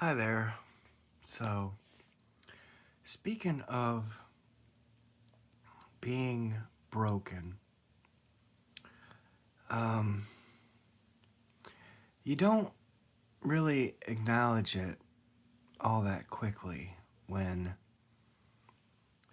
Hi there. So, speaking of being broken, um, you don't really acknowledge it all that quickly when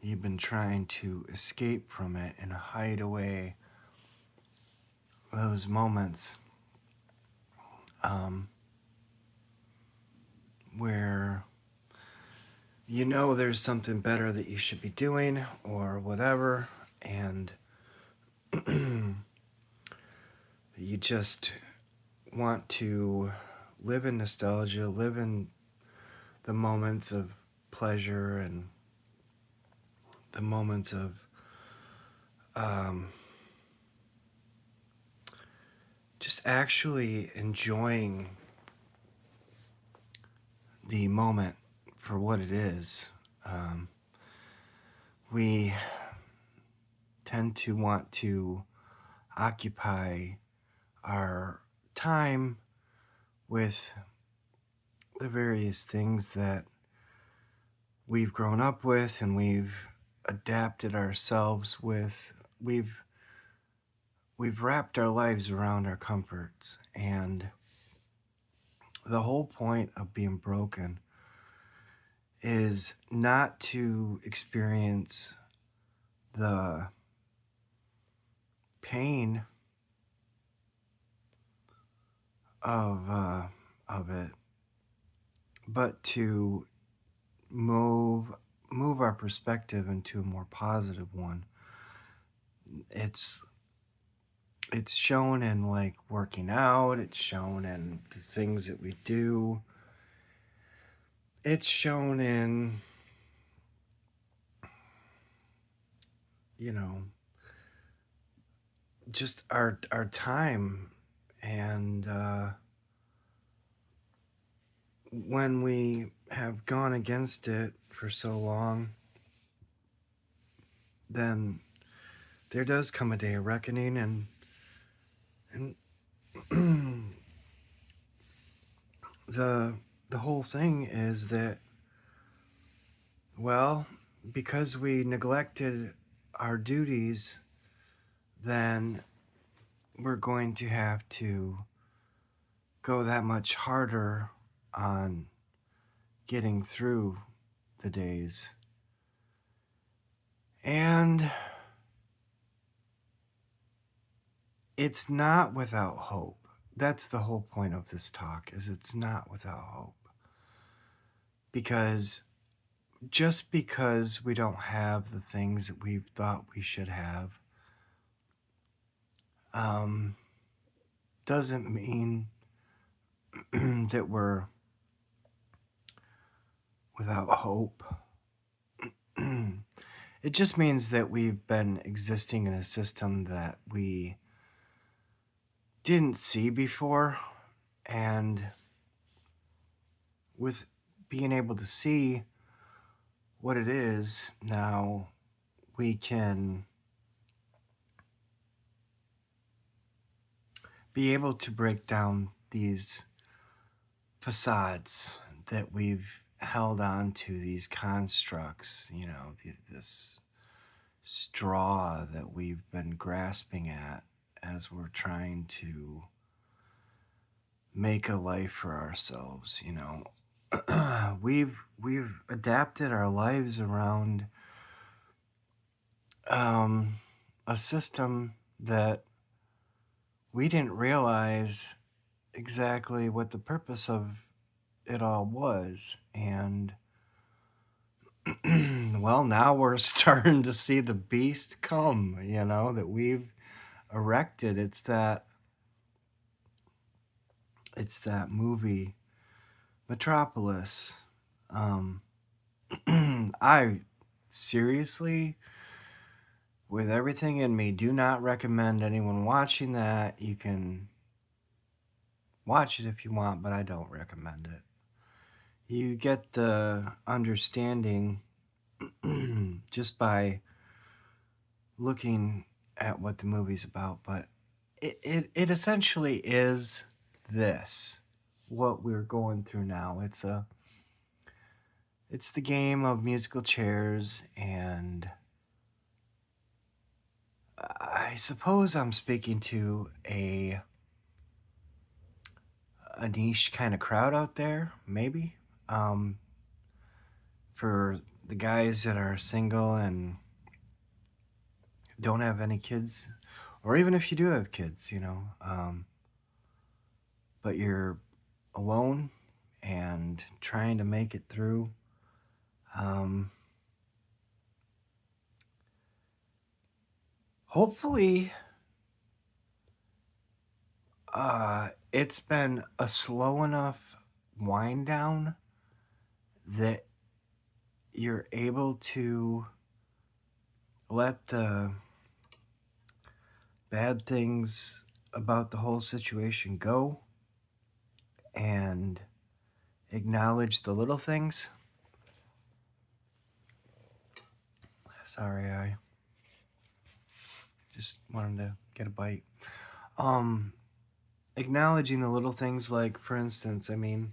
you've been trying to escape from it and hide away those moments um, where you know there's something better that you should be doing or whatever, and you just want to live in nostalgia, live in the moments of pleasure and the moments of um, just actually enjoying the moment for what it is. Um, we tend to want to occupy our time with the various things that we've grown up with and we've adapted ourselves with. We've wrapped our lives around our comforts, and the whole point of being broken is not to experience the pain of of it, but to move move our perspective into a more positive one. It's it's shown in like working out. It's shown in the things that we do. It's shown in you know just our time and when we have gone against it for so long, then there does come a day of reckoning, and the the whole thing is that, well, because we neglected our duties, then we're going to have to go that much harder on getting through the days. And it's not without hope. That's the whole point of this talk, is it's not without hope. Because just because we don't have the things that we thought we should have, um, doesn't mean that we're without hope. It just means that we've been existing in a system that we didn't see before, and with being able to see what it is now, we can be able to break down these facades that we've held on to, these constructs, this straw that we've been grasping at as we're trying to make a life for ourselves. We've adapted our lives around um, a system that we didn't realize exactly what the purpose of it all was. And well, now we're starting to see the beast come, that we've erected. It's that movie Metropolis. Um, I seriously, with everything in me, do not recommend anyone watching that. You can watch it if you want, but I don't recommend it. You get the understanding just by looking at what the movie's about, but it essentially is this what we're going through now. It's the game of musical chairs, and I suppose I'm speaking to a niche kind of crowd out there, maybe. Um, for the guys that are single and don't have any kids, or even if you do have kids, but you're alone and trying to make it through. Um, Hopefully, it's been a slow enough wind down that you're able to let the bad things about the whole situation go and acknowledge the little things. Sorry, I just wanted to get a bite. Um, Acknowledging the little things, like, for instance, I mean,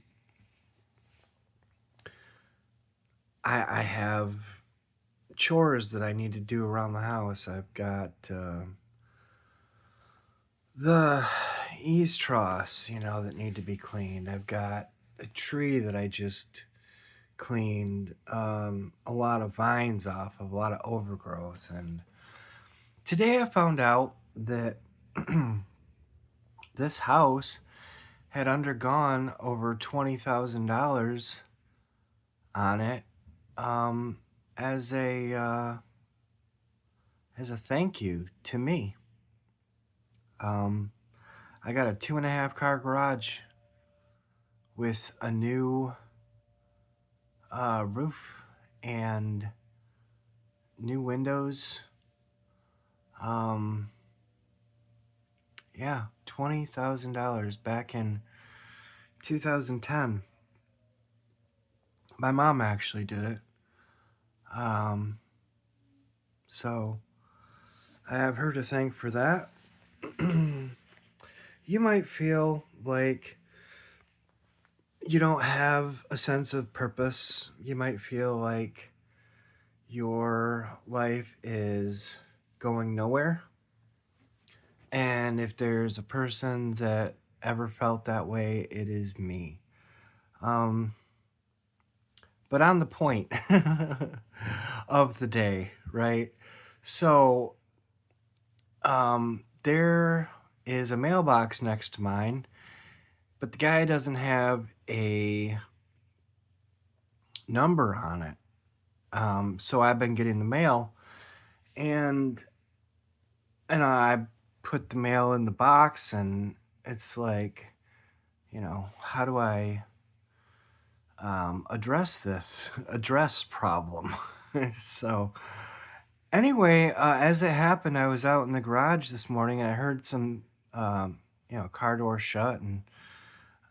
I have chores that I need to do around the house. I've got the eaves troughs, that need to be cleaned. I've got a tree that I just cleaned a lot of vines off of, a lot of overgrowth. And today I found out that this house had undergone over $20,000 on it, um, as a thank you to me. Um, I got a 2.5 car garage with a new roof and new windows. Um, yeah, $20,000 back in 2010. My mom actually did it. Um, so I have her to thank for that. You might feel like you don't have a sense of purpose. You might feel like your life is going nowhere. And if there's a person that ever felt that way, it is me. Um, but on the point of the day, right? So, there is a mailbox next to mine, but the guy doesn't have a number on it. So I've been getting the mail, and I put the mail in the box, and it's like, how do I address this address problem? So anyway, as it happened, I was out in the garage this morning and I heard some, car door shut and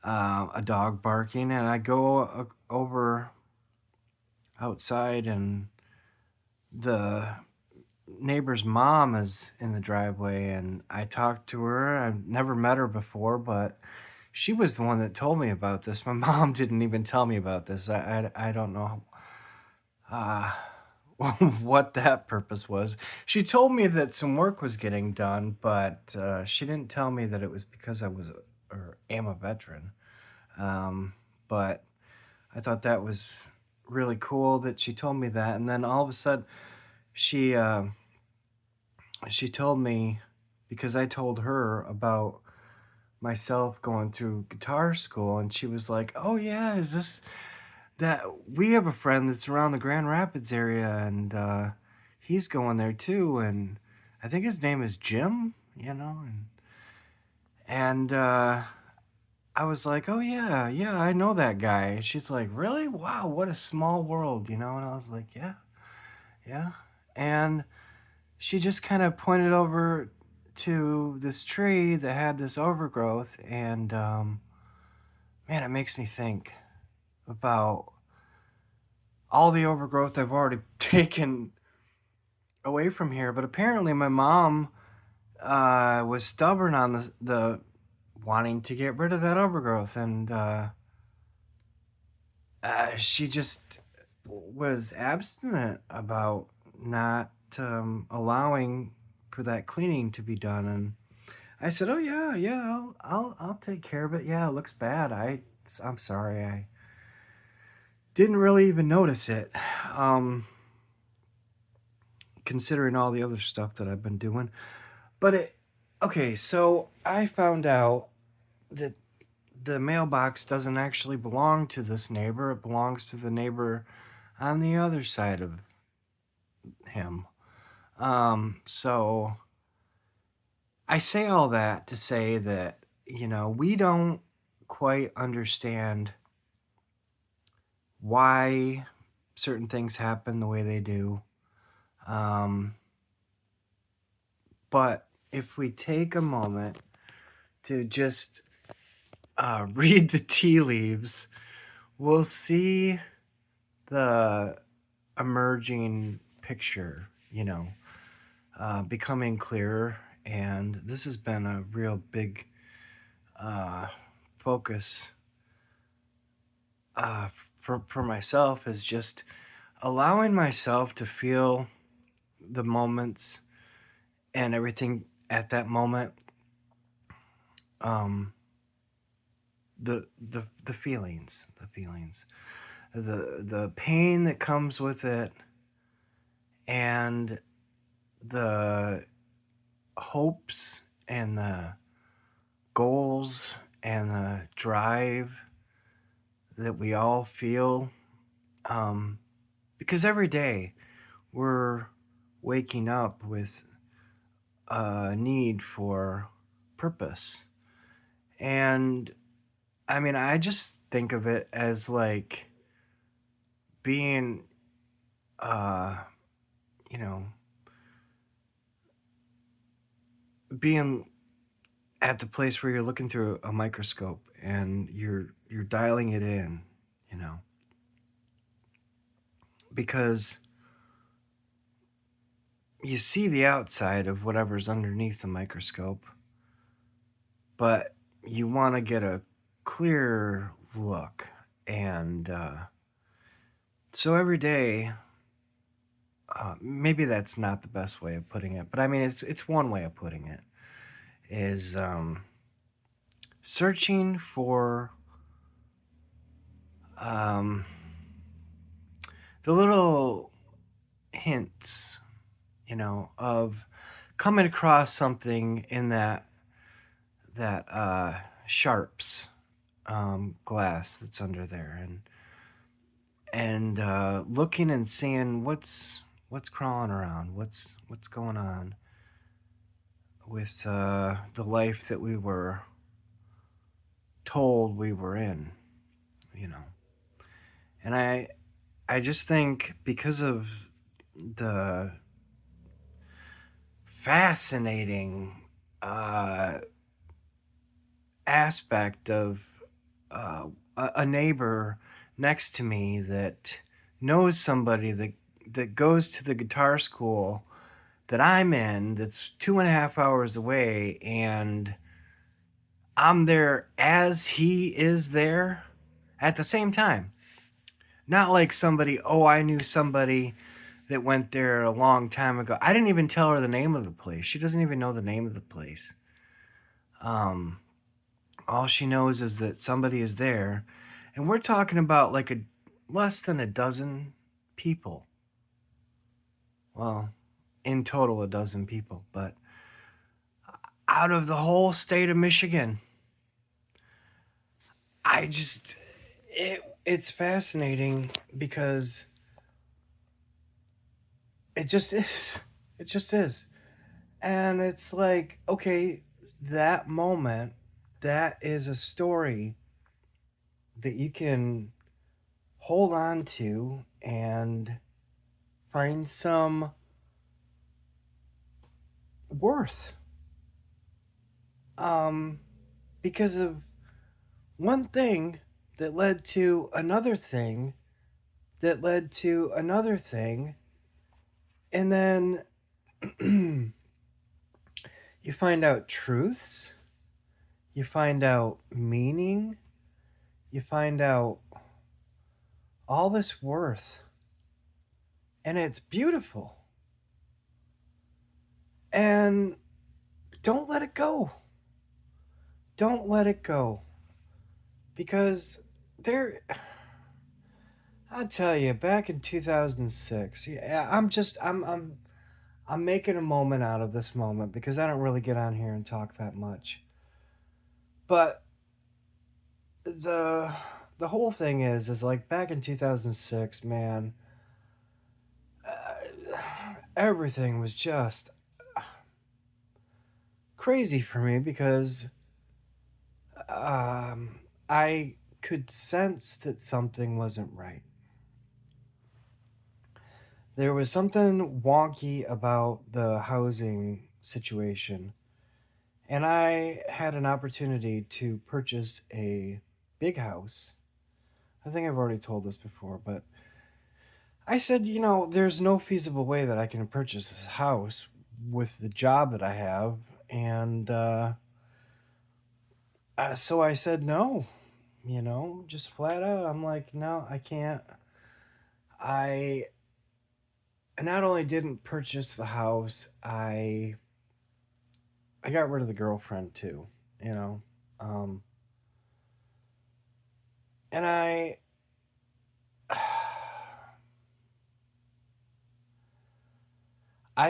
a dog barking, and I go over outside, and the neighbor's mom is in the driveway, and I talked to her. I've never met her before, but she was the one that told me about this. My mom didn't even tell me about this. I don't know uh, what that purpose was. She told me that some work was getting done, but she didn't tell me that it was because I was or am a veteran. Um, but I thought that was really cool that she told me that, and then all of a sudden she uh, she told me, because I told her about myself going through guitar school, and she was like, "Oh yeah, is this that we have a friend that's around the Grand Rapids area, and he's going there too, and I think his name is Jim, and I was like, "Oh yeah, yeah, I know that guy." And she's like, "Really? Wow, what a small world," And I was like, "Yeah, yeah." And she just kind of pointed over to this tree that had this overgrowth, and man, it makes me think about all the overgrowth I've already taken away from here. But apparently, my mom was stubborn on the wanting to get rid of that overgrowth, and she just was abstinent about not allowing for that cleaning to be done, and I said, "Oh yeah, yeah, I'll take care of it. Yeah, it looks bad. I'm sorry. I didn't really even notice it, um, considering all the other stuff that I've been doing." But okay, so I found out that the mailbox doesn't actually belong to this neighbor. It belongs to the neighbor on the other side of him. So I say all that to say that, we don't quite understand why certain things happen the way they do. Um, but if we take a moment to just read the tea leaves, we'll see the emerging picture, becoming clearer. And this has been a real big uh, focus uh, for myself, is just allowing myself to feel the moments and everything at that moment, um, the feelings, the pain that comes with it, and the hopes and the goals and the drive that we all feel, um, because every day we're waking up with a need for purpose. And I mean, I just think of it as like being, uh, you know, being at the place where you're looking through a microscope and you're dialing it in, you know, because you see the outside of whatever's underneath the microscope, but you want to get a clear look. And so every day, maybe that's not the best way of putting it, but I mean, it's one way of putting it, is searching for um, the little hints, of coming across something in that sharps glass that's under there, and looking and seeing what's crawling around, what's going on with the life that we were told we were in, you know. And I just think, because of the fascinating uh, aspect of a neighbor next to me that knows somebody that goes to the guitar school that I'm in, that's 2.5 hours away, and I'm there as he is there at the same time. Not like somebody, oh, I knew somebody that went there a long time ago. I didn't even tell her the name of the place. She doesn't even know the name of the place. Um, all she knows is that somebody is there, and we're talking about like a less than a dozen people. Well, in total, a dozen people, but out of the whole state of Michigan, I just it's fascinating because it just is. It just is. And it's like, okay, that moment, that is a story that you can hold on to and find some worth, um, because of one thing that led to another thing that led to another thing. And then you find out truths, you find out meaning, you find out all this worth. and it's beautiful. And don't let it go. Don't let it go because there I tell you, back in 2006, yeah, I'm making a moment out of this moment because I don't really get on here and talk that much. But the the whole thing is like back in 2006, man, everything was just crazy for me because um I could sense that something wasn't right. There was something wonky about the housing situation, and I had an opportunity to purchase a big house. I think I've already told this before, but I said, there's no feasible way that I can purchase this house with the job that I have. And so I said no, just flat out. I'm like, no, I can't. I not only didn't purchase the house, I got rid of the girlfriend too, you know. Um, and I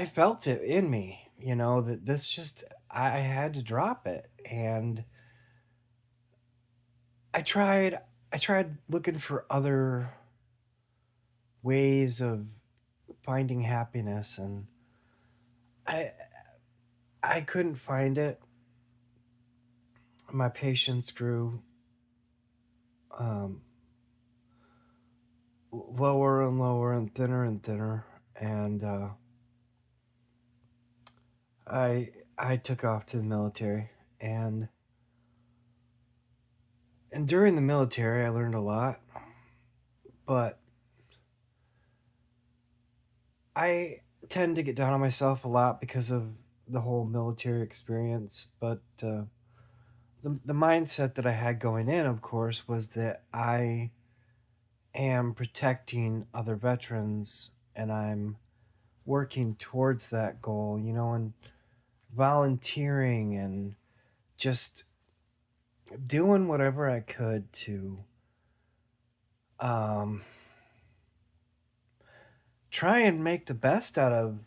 felt it in me, that this just I had to drop it. And I tried I tried looking for other ways of finding happiness, and I I couldn't find it. My patience grew um, lower and lower and thinner, and I took off to the military, and during the military I learned a lot, but I tend to get down on myself a lot because of the whole military experience. But the mindset that I had going in, of course, was that I am protecting other veterans and I'm working towards that goal, and volunteering and just doing whatever I could to um, try and make the best out of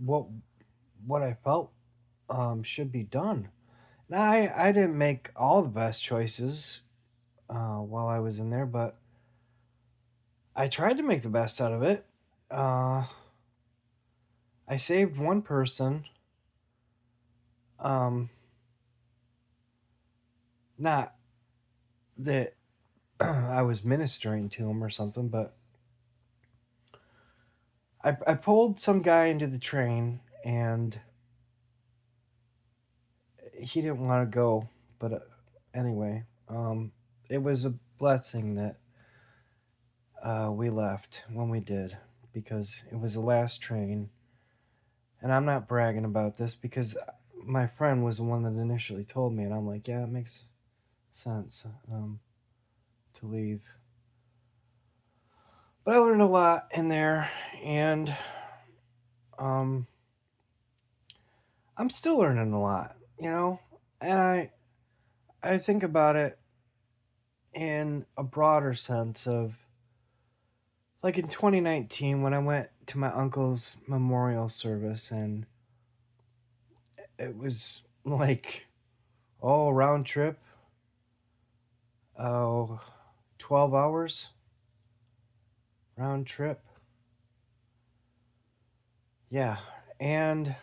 what I felt should be done. Now, I didn't make all the best choices while I was in there, but I tried to make the best out of it. Uh, I saved one person. Um, Not that I was ministering to him or something, but I pulled some guy into the train and he didn't want to go. But anyway, it was a blessing that we left when we did because it was the last train. And I'm not bragging about this because my friend was the one that initially told me, and I'm like, yeah, it makes sense to leave. But I learned a lot in there, and um, I'm still learning a lot, and I think about it in a broader sense of like in 2019 when I went to my uncle's memorial service, and it was like, oh, round trip, oh, 12 hours round trip. Yeah. And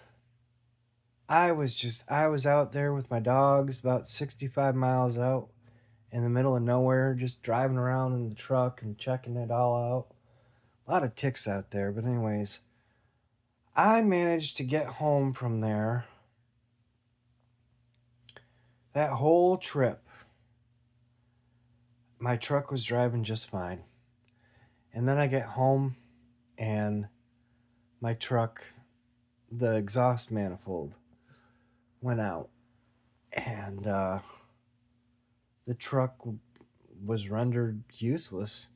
I was out there with my dogs about 65 miles out in the middle of nowhere, just driving around in the truck and checking it all out. A lot of ticks out there, but anyways, I managed to get home from there. That whole trip, my truck was driving just fine. And then I get home and my truck, the exhaust manifold went out, and the truck was rendered useless.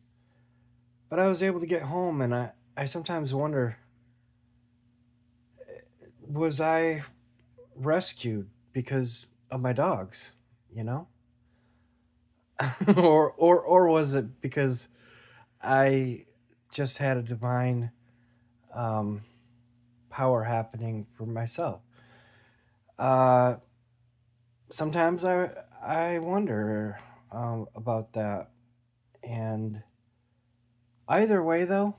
But I was able to get home, and I sometimes wonder, was I rescued because of my dogs, you know? Or was it because I just had a divine um, power happening for myself? Uh, Sometimes I wonder about that, and either way, though,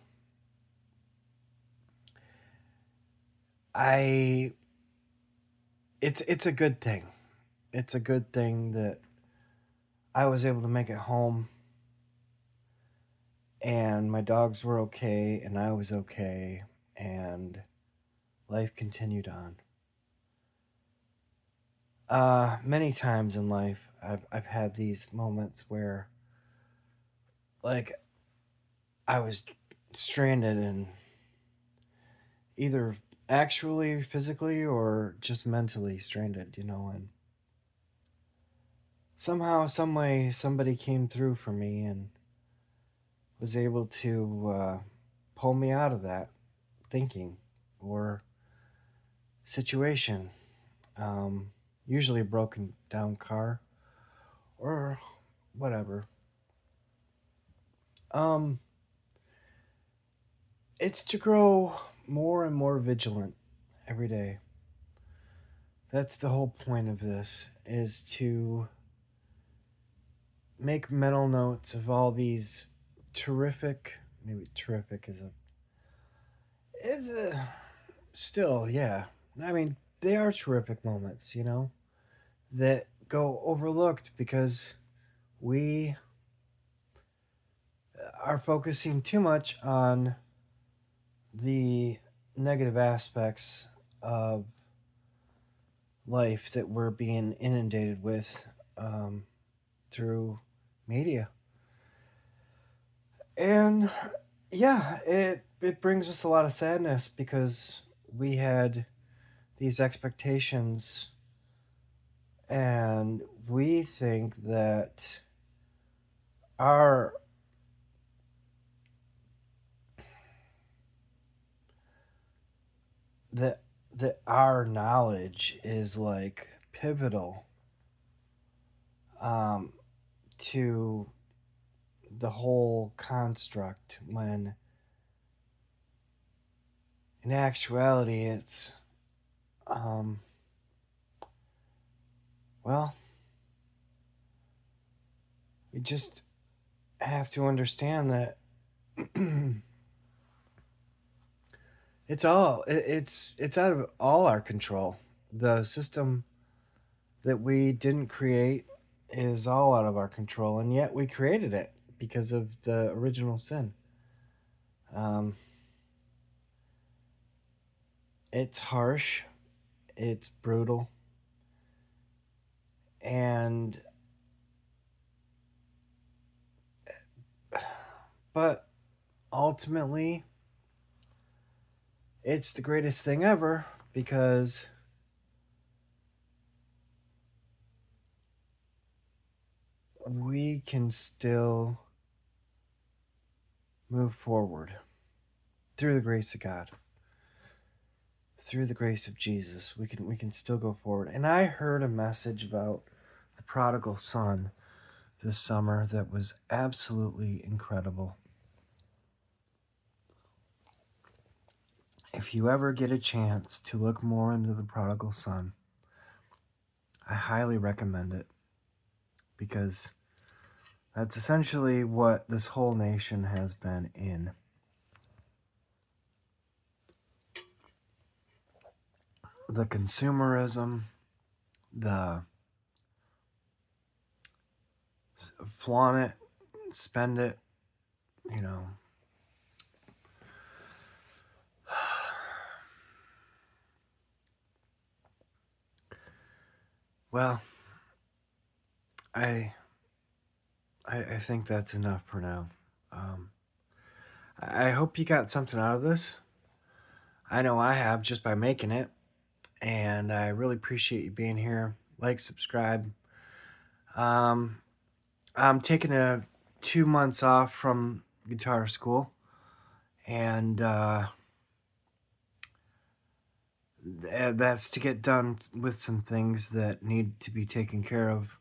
I it's a good thing. It's a good thing that I was able to make it home, and my dogs were okay, and I was okay, and life continued on. Many times in life, I've had these moments where, like, I was stranded and either actually physically or just mentally stranded, and somehow, some way, somebody came through for me and was able to pull me out of that thinking or situation. Um, Usually a broken down car or whatever. Um, it's to grow more and more vigilant every day. That's the whole point of this, is to make mental notes of all these terrific, maybe terrific is a still, yeah. I mean, they are terrific moments, that go overlooked because we are focusing too much on the negative aspects of life that we're being inundated with um, through media. And yeah, it brings us a lot of sadness because we had these expectations and we think that our that that our knowledge is like pivotal um, to the whole construct when in actuality it's um, well, we just have to understand that it's out of all our control. The system that we didn't create is all out of our control, and yet we created it because of the original sin. Um, it's harsh, it's brutal, and but ultimately, it's the greatest thing ever because we can still move forward through the grace of God, through the grace of Jesus. We can still go forward. And I heard a message about the prodigal son this summer that was absolutely incredible. If you ever get a chance to look more into the prodigal son, I highly recommend it because that's essentially what this whole nation has been in. The consumerism, the flaunt it, spend it, you know. Well, I I think that's enough for now. Um, I hope you got something out of this. I know I have just by making it, and I really appreciate you being here. Like, subscribe. Um, I'm taking a 2 months off from guitar school, And that's to get done with some things that need to be taken care of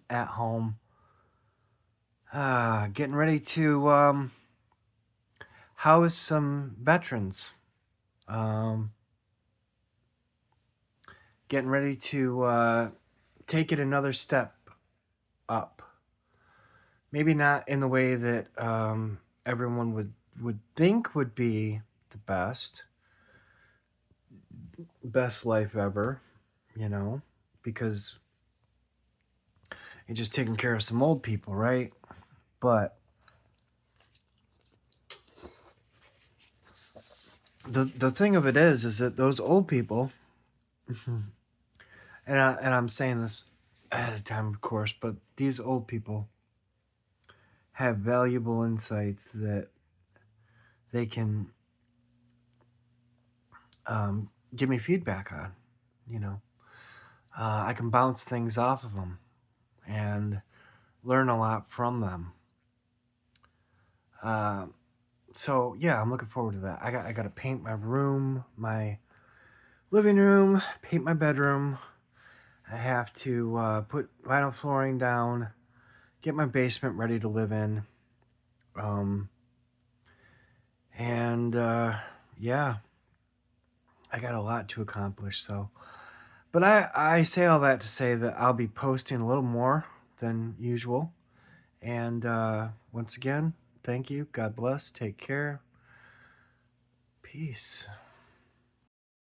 at home. Getting ready to house some veterans. Um, Getting ready to take it another step up. Maybe not in the way that everyone would think would be the best life ever, you know, because you're just taking care of some old people, right? But the thing of it is that those old people, and I'm saying this ahead of time, of course, but these old people have valuable insights that they can give me feedback on. You know, I can bounce things off of them and learn a lot from them. Uh, so yeah, I'm looking forward to that. I got to paint my room, my living room, paint my bedroom. I have to put vinyl flooring down, get my basement ready to live in. Um, and yeah, I got a lot to accomplish. So, but I say all that to say that I'll be posting a little more than usual. And once again, thank you. God bless. Take care. Peace.